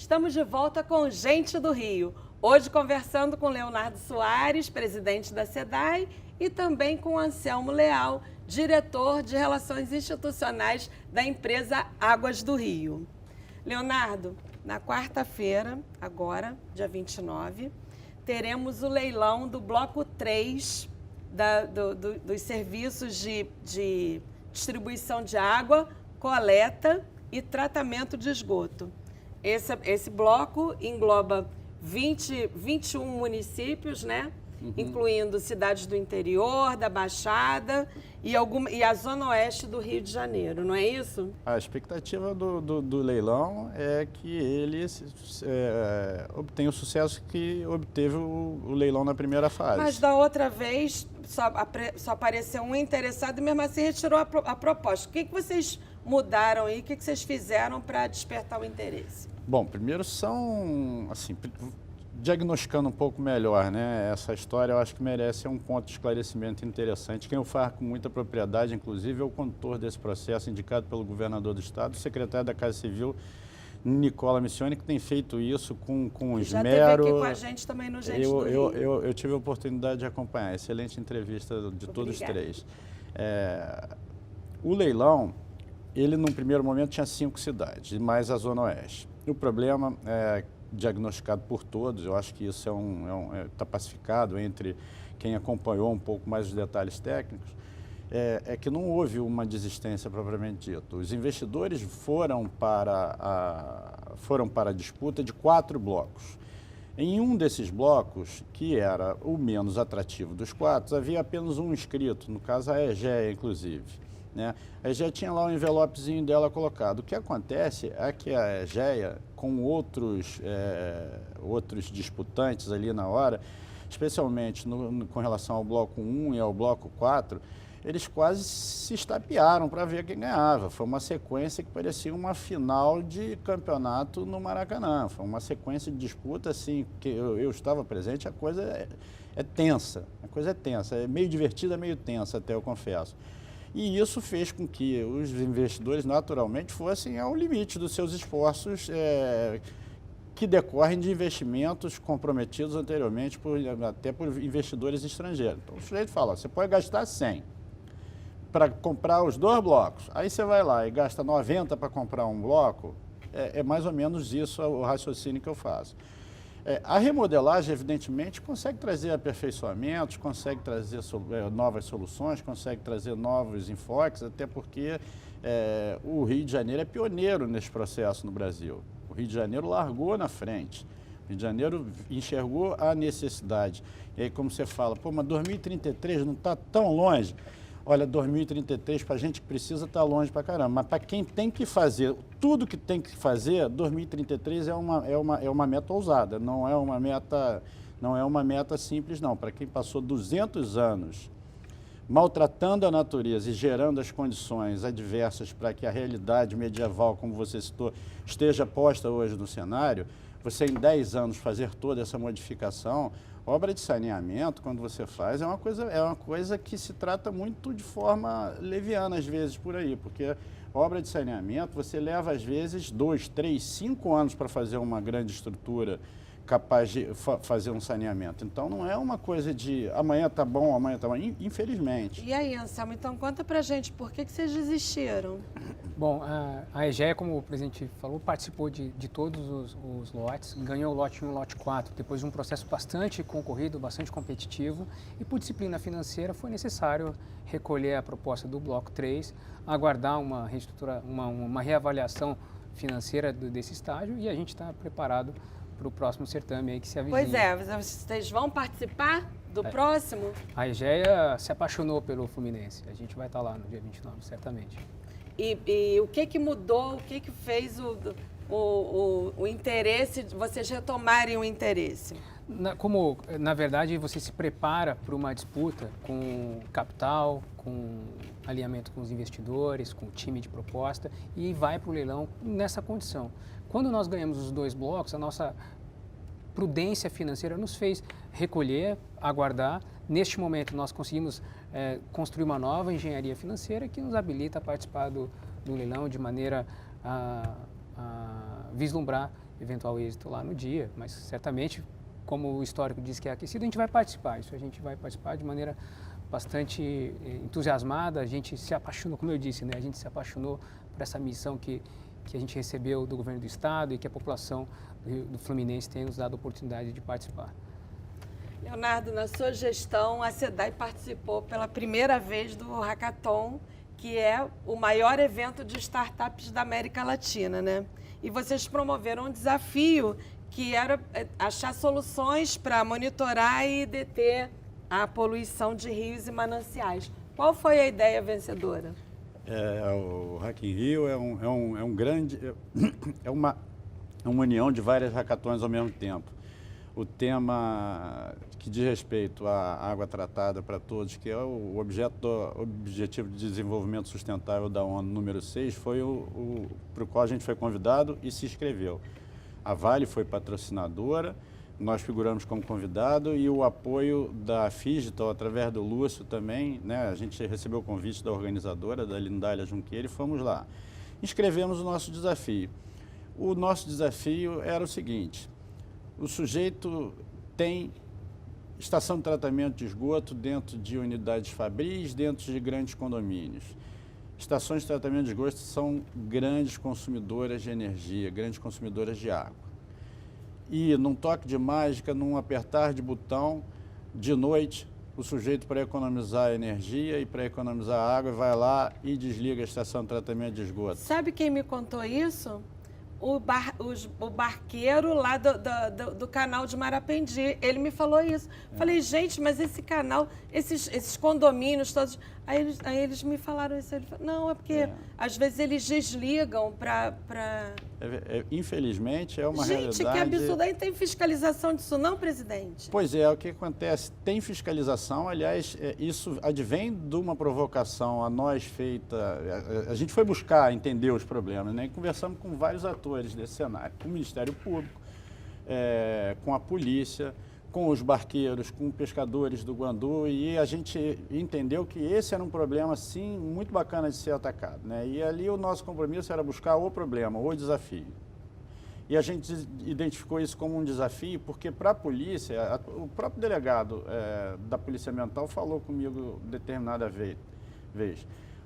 Estamos de volta com Gente do Rio. Hoje conversando com Leonardo Soares, presidente da SEDAI, e também com Anselmo Leal, diretor de Relações Institucionais da empresa Águas do Rio. Leonardo, na quarta-feira, agora, dia 29, teremos o leilão do bloco 3 dos serviços de distribuição de água, coleta e tratamento de esgoto. Esse bloco engloba 21 municípios, né? Incluindo cidades do interior, da Baixada e a zona oeste do Rio de Janeiro, não é isso? A expectativa do leilão é que ele obtenha o sucesso que obteve o leilão na primeira fase. Mas da outra vez só apareceu um interessado e mesmo assim retirou a proposta. O que vocês mudaram aí? O que vocês fizeram para despertar o interesse? Bom, primeiro são, assim, diagnosticando um pouco melhor, né? Essa história eu acho que merece um ponto de esclarecimento interessante. Quem eu falo com muita propriedade, inclusive, é o condutor desse processo, indicado pelo governador do estado, o secretário da Casa Civil, Nicola Missioni, que tem feito isso com esmero. Já esteve aqui com a gente também no Gente do Rio. Eu tive a oportunidade de acompanhar, excelente entrevista de todos os três. O leilão, ele num primeiro momento tinha 5 cidades, mais a Zona Oeste. O problema é diagnosticado por todos, eu acho que isso está pacificado entre quem acompanhou um pouco mais os detalhes técnicos, é que não houve uma desistência propriamente dita. Os investidores foram para a disputa de 4 blocos. Em um desses blocos, que era o menos atrativo dos 4, havia apenas um inscrito, no caso a EGEA, inclusive. Né? A EGEA tinha lá um envelopezinho dela colocado. O que acontece é que a EGEA, com outros disputantes ali na hora, especialmente com relação ao bloco 1 e ao bloco 4, eles quase se estapearam para ver quem ganhava. Foi uma sequência que parecia uma final de campeonato no Maracanã. Foi uma sequência de disputa, assim, que eu estava presente, a coisa é tensa. A coisa é tensa, é meio divertida, meio tensa até, eu confesso. E isso fez com que os investidores, naturalmente, fossem ao limite dos seus esforços que decorrem de investimentos comprometidos anteriormente até por investidores estrangeiros. Então, o sujeito fala, você pode gastar 100 para comprar os 2 blocos, aí você vai lá e gasta 90 para comprar um bloco, é mais ou menos isso o raciocínio que eu faço. A remodelagem, evidentemente, consegue trazer aperfeiçoamentos, consegue trazer novas soluções, consegue trazer novos enfoques, até porque o Rio de Janeiro é pioneiro nesse processo no Brasil. O Rio de Janeiro largou na frente. O Rio de Janeiro enxergou a necessidade. E aí, como você fala, pô, mas 2033 não está tão longe. Olha, 2033 para a gente que precisa está longe para caramba, mas para quem tem que fazer tudo que tem que fazer, 2033 é uma meta ousada, não é uma meta simples não. Para quem passou 200 anos maltratando a natureza e gerando as condições adversas para que a realidade medieval, como você citou, esteja posta hoje no cenário, você em 10 anos fazer toda essa modificação. Obra de saneamento, quando você faz, é uma coisa que se trata muito de forma leviana, às vezes, por aí, porque obra de saneamento, você leva, às vezes, 2, 3, 5 anos para fazer uma grande estrutura capaz de fazer um saneamento. Então, não é uma coisa de amanhã está bom, infelizmente. E aí, Anselmo, então conta pra gente, por que vocês desistiram? Bom, a EGEA, como o presidente falou, participou de todos os lotes, ganhou o lote 1 e o lote 4, depois de um processo bastante concorrido, bastante competitivo, e por disciplina financeira foi necessário recolher a proposta do bloco 3, aguardar uma reestrutura, uma reavaliação financeira desse estágio, e a gente está preparado para o próximo certame aí que se avizinha. Pois é, vocês vão participar do próximo? A EGEA se apaixonou pelo Fluminense, a gente vai estar lá no dia 29, certamente. E o que mudou, o que fez o interesse, vocês retomarem o interesse? Na verdade, você se prepara para uma disputa com capital, com alinhamento com os investidores, com o time de proposta e vai para o leilão nessa condição. Quando nós ganhamos os 2 blocos, a nossa prudência financeira nos fez recolher, aguardar. Neste momento, nós conseguimos construir uma nova engenharia financeira que nos habilita a participar do leilão de maneira a vislumbrar eventual êxito lá no dia, mas certamente, como o histórico diz que é aquecido, a gente vai participar. Isso a gente vai participar de maneira bastante entusiasmada. A gente se apaixonou, como eu disse, né? A gente se apaixonou por essa missão que a gente recebeu do governo do estado e que a população do Fluminense tem nos dado a oportunidade de participar. Leonardo, na sua gestão, a SEDAI participou pela primeira vez do Hackathon, que é o maior evento de startups da América Latina, né? E vocês promoveram um desafio que era achar soluções para monitorar e deter a poluição de rios e mananciais. Qual foi a ideia vencedora? O Hack in Rio é um grande, é uma união de várias hackathons ao mesmo tempo. O tema que diz respeito à água tratada para todos, que é o Objetivo de Desenvolvimento Sustentável da ONU número 6, foi para o qual a gente foi convidado e se inscreveu. A Vale foi patrocinadora, nós figuramos como convidado e o apoio da Figital, através do Lúcio também, né? A gente recebeu o convite da organizadora, da Lindália Junqueira, e fomos lá. Inscrevemos o nosso desafio. O nosso desafio era o seguinte: o sujeito tem estação de tratamento de esgoto dentro de unidades fabris, dentro de grandes condomínios. Estações de tratamento de esgoto são grandes consumidoras de energia, grandes consumidoras de água. E num toque de mágica, num apertar de botão, de noite, o sujeito, para economizar energia e para economizar água, vai lá e desliga a estação de tratamento de esgoto. Sabe quem me contou isso? O barqueiro lá do canal de Marapendi. Ele me falou isso. Falei, gente, mas esse canal, esses condomínios todos... Aí eles me falaram isso. Ele falou, não, é porque às vezes eles desligam para... Infelizmente, é uma realidade... Gente, que absurdo. Aí tem fiscalização disso não, presidente? Pois é, o que acontece? Tem fiscalização, aliás, isso advém de uma provocação a nós feita... A gente foi buscar entender os problemas, né? E conversamos com vários atores desse cenário, com o Ministério Público, com a polícia, com os barqueiros, com pescadores do Guandu, e a gente entendeu que esse era um problema, sim, muito bacana de ser atacado, né? E ali o nosso compromisso era buscar o problema, o desafio. E a gente identificou isso como um desafio porque, para a polícia, o próprio delegado da Polícia Ambiental falou comigo determinada vez.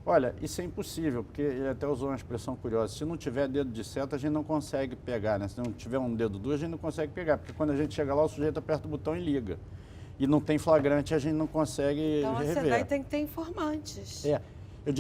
Olha, isso é impossível, porque ele até usou uma expressão curiosa: se não tiver dedo de seta, a gente não consegue pegar, né? Se não tiver um dedo duro, a gente não consegue pegar, porque quando a gente chega lá, o sujeito aperta o botão e liga. E não tem flagrante, a gente não consegue então, rever. Então a SEDAI tem que ter informantes. Eu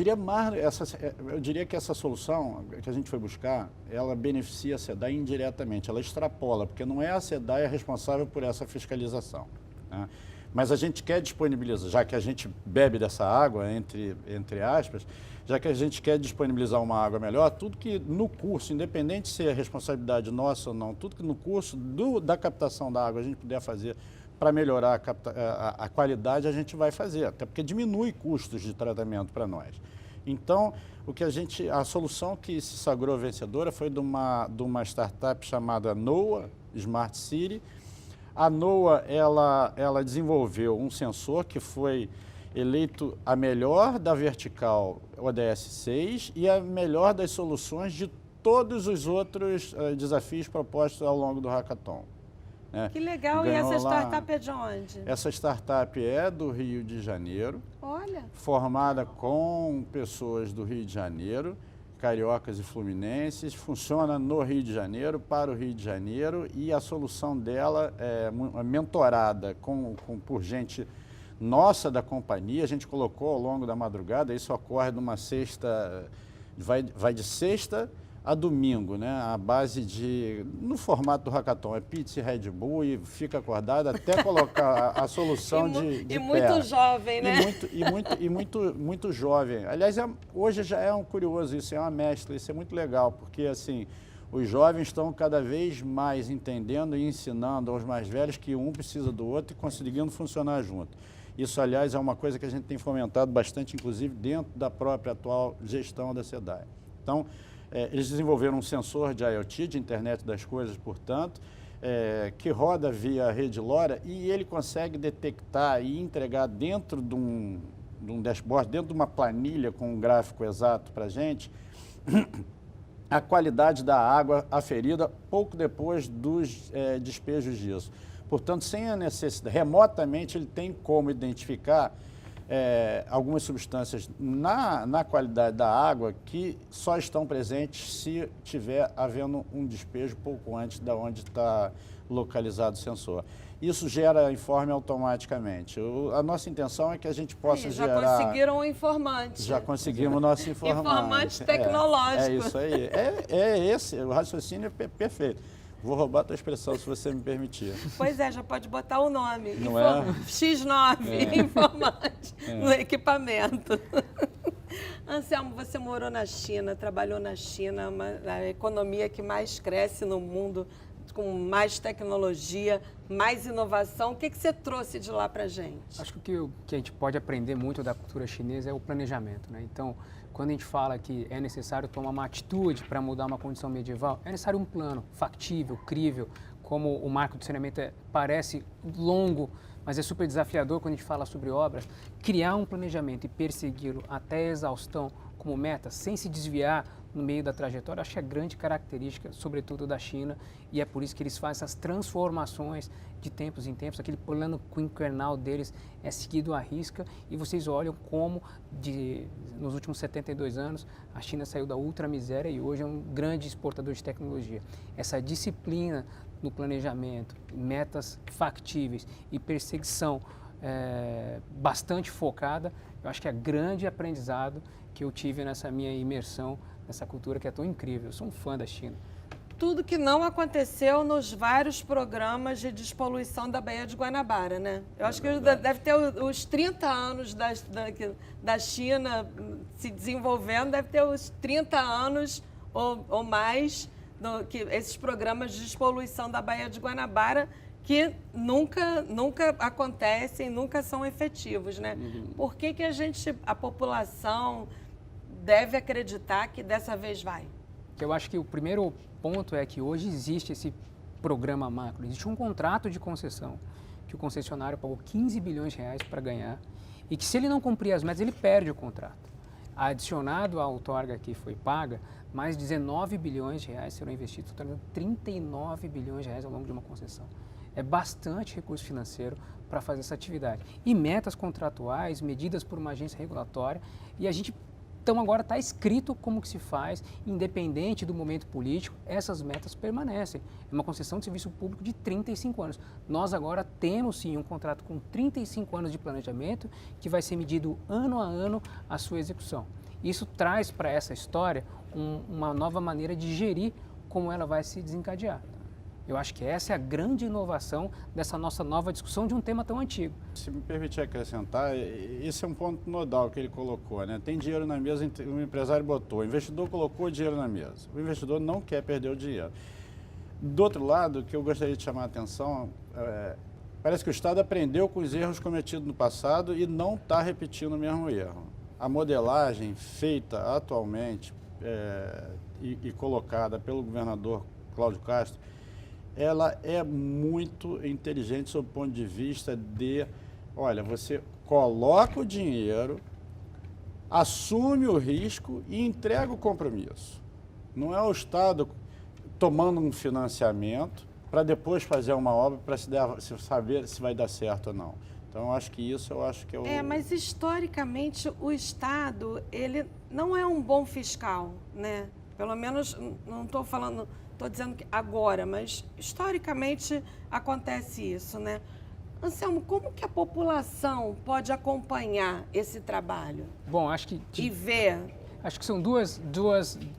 diria que essa solução que a gente foi buscar, ela beneficia a SEDAI indiretamente, ela extrapola, porque não é a SEDAI a responsável por essa fiscalização, né? Mas a gente quer disponibilizar, já que a gente bebe dessa água, entre aspas, já que a gente quer disponibilizar uma água melhor, tudo que no curso, independente se é responsabilidade nossa ou não, tudo que no curso da captação da água a gente puder fazer para melhorar a qualidade, a gente vai fazer, até porque diminui custos de tratamento para nós. Então, a solução que se sagrou vencedora foi de uma startup chamada NOAA Smart City. A NOAA, ela desenvolveu um sensor que foi eleito a melhor da vertical ODS 6 e a melhor das soluções de todos os outros desafios propostos ao longo do Hackathon, né? Que legal. E essa startup é de onde? Essa startup é do Rio de Janeiro. Olha. Formada com pessoas do Rio de Janeiro, cariocas e fluminenses, funciona no Rio de Janeiro, para o Rio de Janeiro, e a solução dela é mentorada por gente nossa da companhia. A gente colocou ao longo da madrugada, isso ocorre numa sexta, vai de sexta a domingo, né? A base no formato do Hackathon, é pizza e Red Bull, e fica acordado até colocar a solução de pé. Muito jovem, né? Muito jovem. Aliás, hoje já é um curioso, isso é uma mescla, isso é muito legal, porque assim, os jovens estão cada vez mais entendendo e ensinando aos mais velhos que um precisa do outro e conseguindo funcionar junto. Isso, aliás, é uma coisa que a gente tem fomentado bastante, inclusive, dentro da própria atual gestão da SEDAI. Então, eles desenvolveram um sensor de IoT, de internet das coisas, portanto, que roda via rede LoRa, e ele consegue detectar e entregar dentro de um dashboard, dentro de uma planilha com um gráfico exato para a gente, a qualidade da água aferida pouco depois dos despejos disso. Portanto, sem a necessidade, remotamente ele tem como identificar algumas substâncias na qualidade da água que só estão presentes se tiver havendo um despejo pouco antes de onde está localizado o sensor. Isso gera informe automaticamente. A nossa intenção é que a gente possa gerar... Já conseguiram um informante. Já conseguimos nosso informante. Informante tecnológico. É isso aí. Esse, o raciocínio é perfeito. Vou roubar a tua expressão, se você me permitir. Pois é, já pode botar o nome. Não é? X9, informante, no equipamento. Anselmo, você morou na China, trabalhou na China, a economia que mais cresce no mundo, com mais tecnologia, mais inovação. O que você trouxe de lá para a gente? Acho que o que a gente pode aprender muito da cultura chinesa é o planejamento, né? Então, quando a gente fala que é necessário tomar uma atitude para mudar uma condição medieval, é necessário um plano factível, crível, como o marco do saneamento parece longo, mas é super desafiador quando a gente fala sobre obras. Criar um planejamento e persegui-lo até a exaustão como meta, sem se desviar no meio da trajetória, acho que é a grande característica, sobretudo da China, e é por isso que eles fazem essas transformações de tempos em tempos. Aquele plano quinquenal deles é seguido à risca, e vocês olham como, nos últimos 72 anos, a China saiu da ultramiséria e hoje é um grande exportador de tecnologia. Essa disciplina no planejamento, metas factíveis e perseguição bastante focada, eu acho que é grande aprendizado que eu tive nessa minha imersão nessa cultura que é tão incrível. Eu sou um fã da China. Tudo que não aconteceu nos vários programas de despoluição da Baía de Guanabara, né? Eu acho que deve ter os 30 anos da China se desenvolvendo, deve ter os 30 anos ou mais que esses programas de despoluição da Baía de Guanabara que nunca acontecem, nunca são efetivos, né? Por que a população deve acreditar que dessa vez vai? Eu acho que o primeiro ponto é que hoje existe esse programa macro, existe um contrato de concessão que o concessionário pagou 15 bilhões de reais para ganhar e que se ele não cumprir as metas, ele perde o contrato. Adicionado à outorga que foi paga, mais 19 bilhões de reais serão investidos, totalizando 39 bilhões de reais ao longo de uma concessão. É bastante recurso financeiro para fazer essa atividade. E metas contratuais, medidas por uma agência regulatória, e a gente... Então, agora está escrito como que se faz, independente do momento político, essas metas permanecem. É uma concessão de serviço público de 35 anos. Nós agora temos, sim, um contrato com 35 anos de planejamento que vai ser medido ano a ano a sua execução. Isso traz para essa história uma nova maneira de gerir como ela vai se desencadear. Eu acho que essa é a grande inovação dessa nossa nova discussão de um tema tão antigo. Se me permitir acrescentar, esse é um ponto nodal que ele colocou, né? Tem dinheiro na mesa, o empresário botou, o investidor colocou o dinheiro na mesa. O investidor não quer perder o dinheiro. Do outro lado, o que eu gostaria de chamar a atenção, parece que o Estado aprendeu com os erros cometidos no passado e não está repetindo o mesmo erro. A modelagem feita atualmente e colocada pelo governador Cláudio Castro, ela é muito inteligente sob o ponto de vista de, olha, você coloca o dinheiro, assume o risco e entrega o compromisso. Não é o Estado tomando um financiamento para depois fazer uma obra para se saber se vai dar certo ou não. Então, acho que é o... Mas historicamente o Estado, ele não é um bom fiscal, né? Pelo menos, não estou falando... Estou dizendo que agora, mas historicamente acontece isso, né? Anselmo, como que a população pode acompanhar esse trabalho? Bom, acho que... E ver... Acho que são duas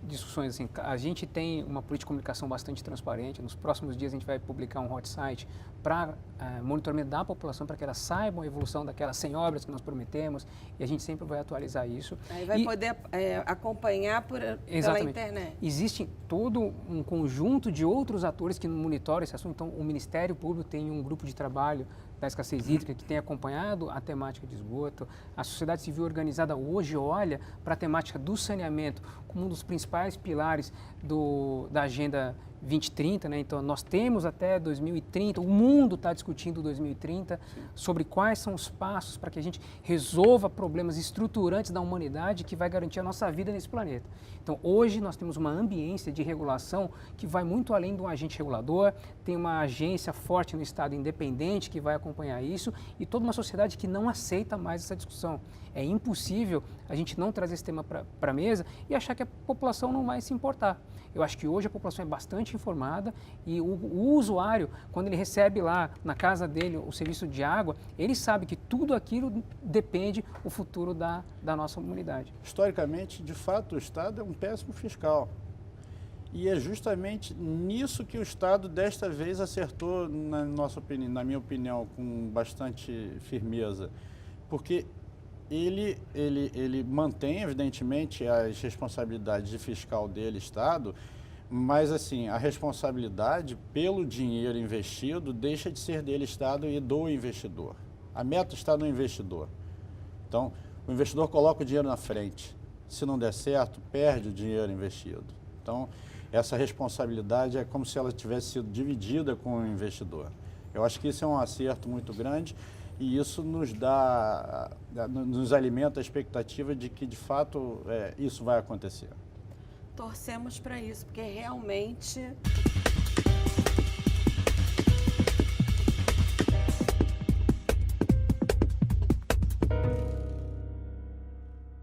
discussões. Assim. A gente tem uma política de comunicação bastante transparente. Nos próximos dias a gente vai publicar um hot site para monitoramento da população, para que elas saibam a evolução daquelas 100 obras que nós prometemos, e a gente sempre vai atualizar isso. Aí vai poder acompanhar pela internet. Existe todo um conjunto de outros atores que monitoram esse assunto. Então, o Ministério Público tem um grupo de trabalho da escassez hídrica, que tem acompanhado a temática de esgoto. A sociedade civil organizada hoje olha para a temática do saneamento como um dos principais pilares da Agenda 2030, né? Então, nós temos até 2030, o mundo está discutindo 2030, sobre quais são os passos para que a gente resolva problemas estruturantes da humanidade que vai garantir a nossa vida nesse planeta. Então, hoje nós temos uma ambiência de regulação que vai muito além de um agente regulador, tem uma agência forte no Estado independente que vai acompanhar isso e toda uma sociedade que não aceita mais essa discussão. É impossível a gente não trazer esse tema para a mesa e achar que a população não vai se importar. Eu acho que hoje a população é bastante informada e o usuário, quando ele recebe lá na casa dele o serviço de água, ele sabe que tudo aquilo depende do futuro da nossa comunidade. Historicamente, de fato, o Estado é um péssimo fiscal. E é justamente nisso que o Estado desta vez acertou, na minha opinião, com bastante firmeza. Porque ele mantém, evidentemente, as responsabilidades de fiscal dele, Estado, mas, assim, a responsabilidade pelo dinheiro investido deixa de ser dele, Estado, e do investidor. A meta está no investidor. Então, o investidor coloca o dinheiro na frente. Se não der certo, perde o dinheiro investido. Então, essa responsabilidade é como se ela tivesse sido dividida com o investidor. Eu acho que isso é um acerto muito grande. E isso nos alimenta a expectativa de que, de fato, isso vai acontecer. Torcemos para isso, porque realmente